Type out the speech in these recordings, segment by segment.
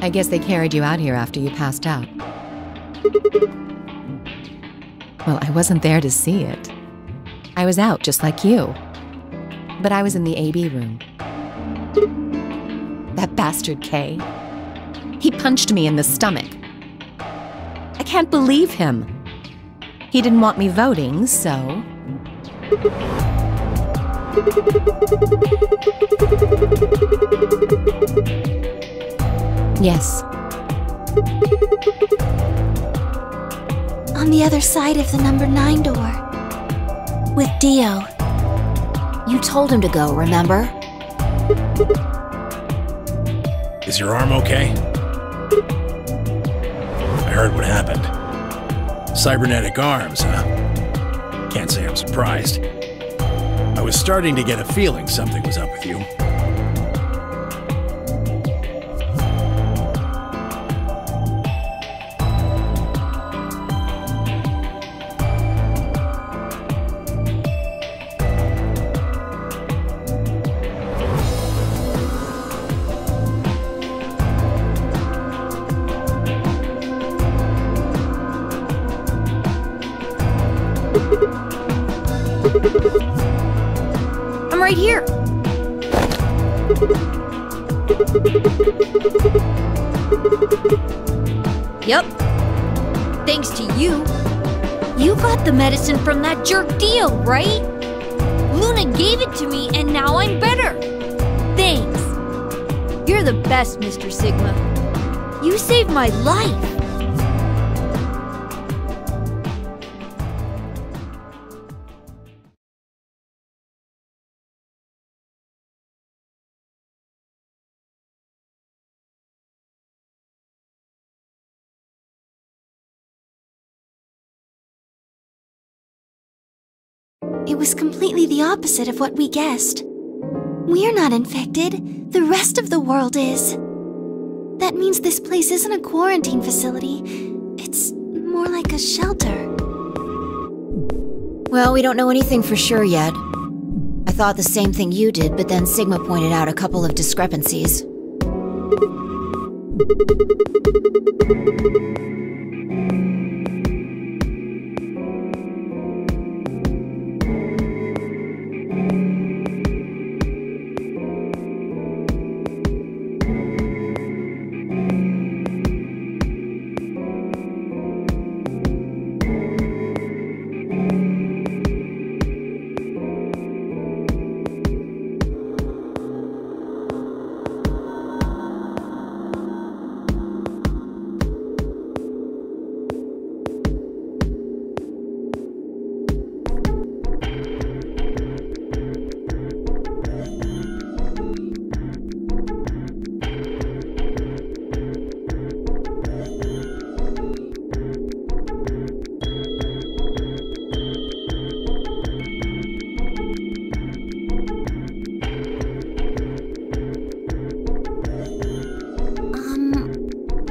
I guess they carried you out here after you passed out. Well, I wasn't there to see it. I was out just like you. But I was in the AB room. That bastard K. He punched me in the stomach. I can't believe him. He didn't want me voting, so... Yes. On the other side of the number 9 door. With Dio. You told him to go, remember? Is your arm okay? I heard what happened. Cybernetic arms, huh? Can't say I'm surprised. I was starting to get a feeling something was up with you. I'm right here. Yep. Thanks to you. You got the medicine from that jerk Dio, right? Luna gave it to me and now I'm better. Thanks. You're the best, Mr. Sigma. You saved my life. It was completely the opposite of what we guessed. We're not infected. The rest of the world is. That means this place isn't a quarantine facility. It's more like a shelter. Well, we don't know anything for sure yet. I thought the same thing you did, but then Sigma pointed out a couple of discrepancies.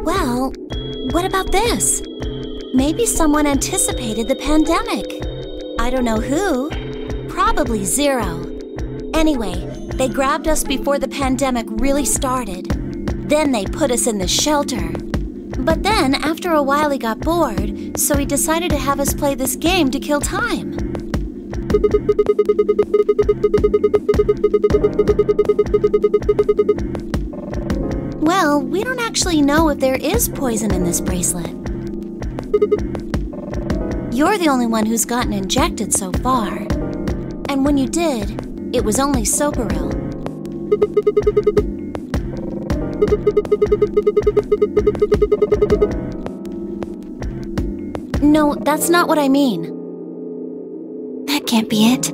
Well, what about this? Maybe someone anticipated the pandemic. I don't know who. Probably Zero. Anyway, they grabbed us before the pandemic really started. Then they put us in the shelter. But then, after a while, he got bored, so he decided to have us play this game to kill time. Well, we don't actually know if there is poison in this bracelet. You're the only one who's gotten injected so far. And when you did, it was only Soparil. No, that's not what I mean. That can't be it.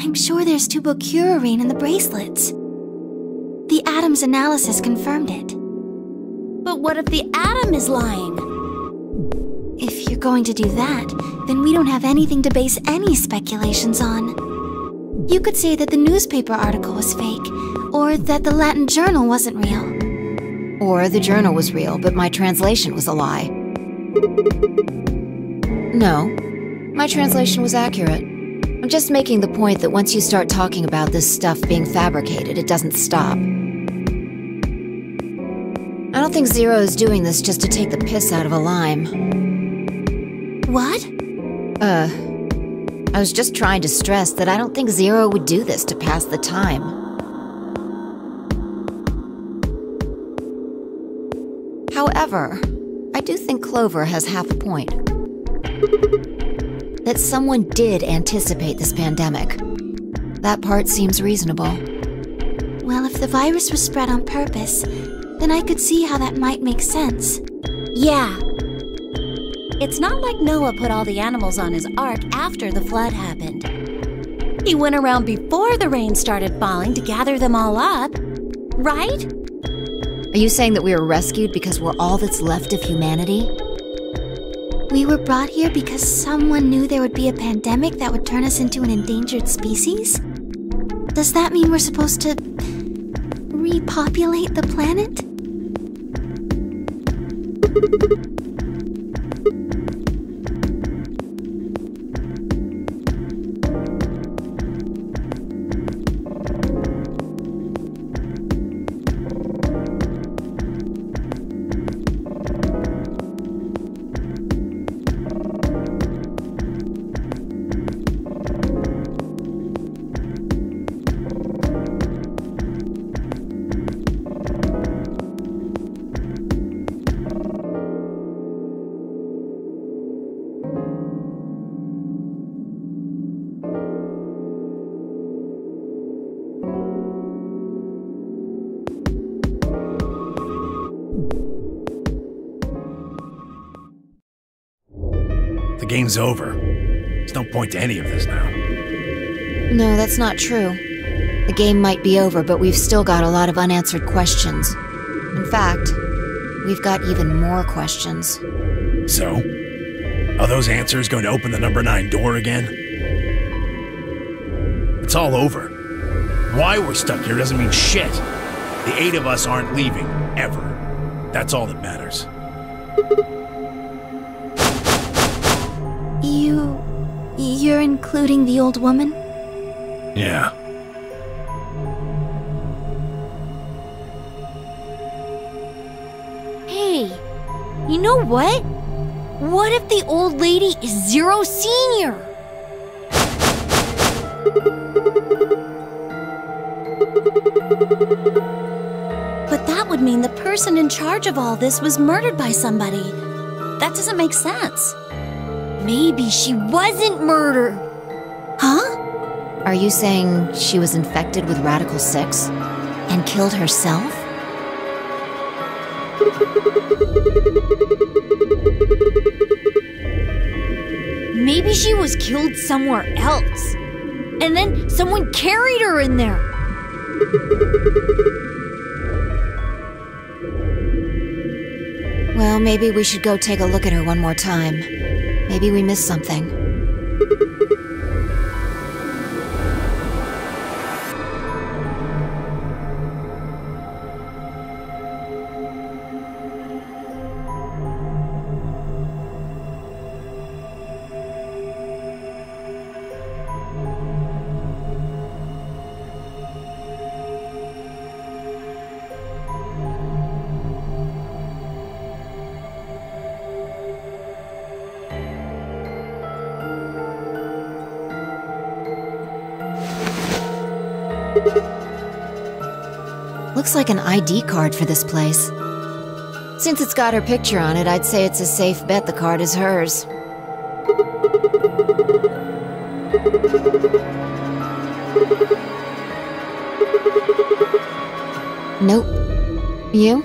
I'm sure there's tubocurarine in the bracelets. The Atom's analysis confirmed it. But what if the Atom is lying? If you're going to do that, then we don't have anything to base any speculations on. You could say that the newspaper article was fake, or that the Latin journal wasn't real. Or the journal was real, but my translation was a lie. No, my translation was accurate. I'm just making the point that once you start talking about this stuff being fabricated, it doesn't stop. I don't think Zero is doing this just to take the piss out of a lime. What? I was just trying to stress that I don't think Zero would do this to pass the time. However, I do think Clover has half a point. That someone did anticipate this pandemic. That part seems reasonable. Well, if the virus was spread on purpose, then I could see how that might make sense. Yeah. It's not like Noah put all the animals on his ark after the flood happened. He went around before the rain started falling to gather them all up, right? Are you saying that we were rescued because we're all that's left of humanity? We were brought here because someone knew there would be a pandemic that would turn us into an endangered species? Does that mean we're supposed to repopulate the planet? The game's over. There's no point to any of this now. No, that's not true. The game might be over, but we've still got a lot of unanswered questions. In fact, we've got even more questions. So? Are those answers going to open the number 9 door again? It's all over. Why we're stuck here doesn't mean shit. The 8 of us aren't leaving, ever. That's all that matters. You're including the old woman? Yeah. Hey, you know what? What if the old lady is Zero Senior? But that would mean the person in charge of all this was murdered by somebody. That doesn't make sense. Maybe she wasn't murdered. Huh? Are you saying she was infected with Radical 6 and killed herself? Maybe she was killed somewhere else. And then someone carried her in there. Well, maybe we should go take a look at her one more time. Maybe we missed something. Looks like an ID card for this place. Since it's got her picture on it, I'd say it's a safe bet the card is hers. Nope. You?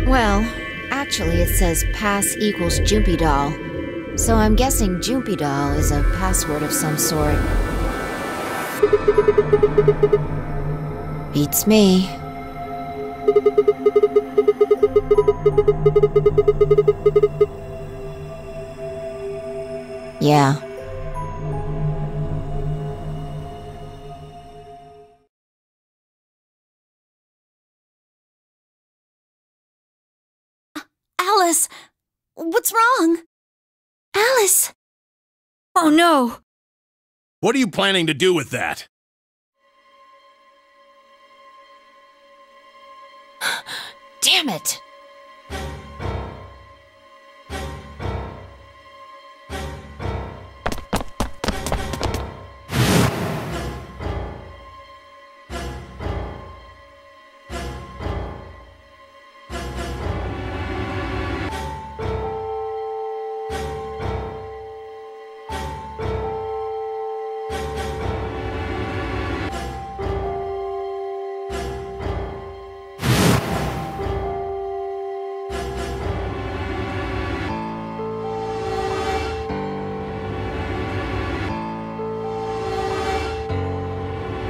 Well, actually it says pass equals Jumpy Doll, so I'm guessing Jumpy Doll is a password of some sort. Beats me. Yeah. Alice, what's wrong? Alice! Oh no! What are you planning to do with that? Damn it!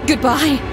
Goodbye.